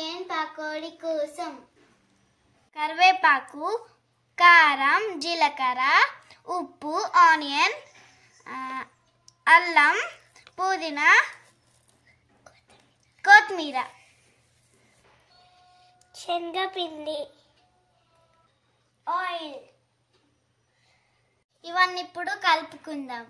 Onion pakodi కోసం కరివేపాకు, కారం, జీలకర్ర, ఉప్పు, ఆనియన్, అల్లం, పుదీనా, కొత్తిమీర, శనగపిండి, ఆయిల్. ఇవన్నీ ఇప్పుడు కలుపుకుందాం.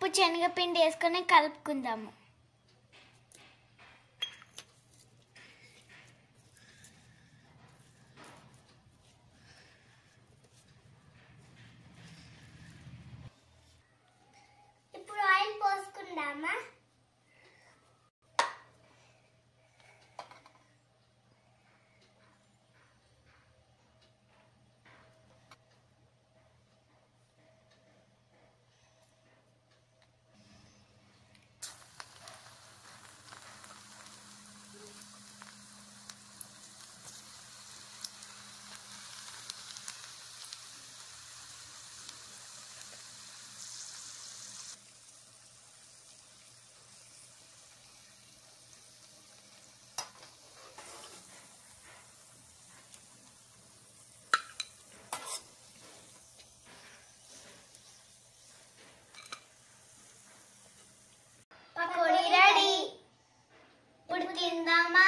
ఇప్పుడు శనగపిండి వేసుకొని కలుపుకుందాము. ఇప్పుడు ఆయిల్ పోసుకుందామా. పకోడీ రెడీ. ఇప్పుడు తిందామా.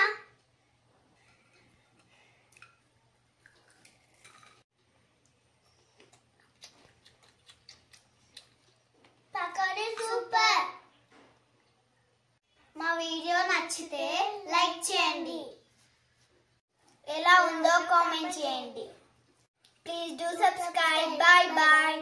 పకోడీ సూపర్. మా వీడియో నచ్చితే లైక్ చేయండి, ఎలా ఉందో కామెంట్ చేయండి. Please do subscribe. Bye bye.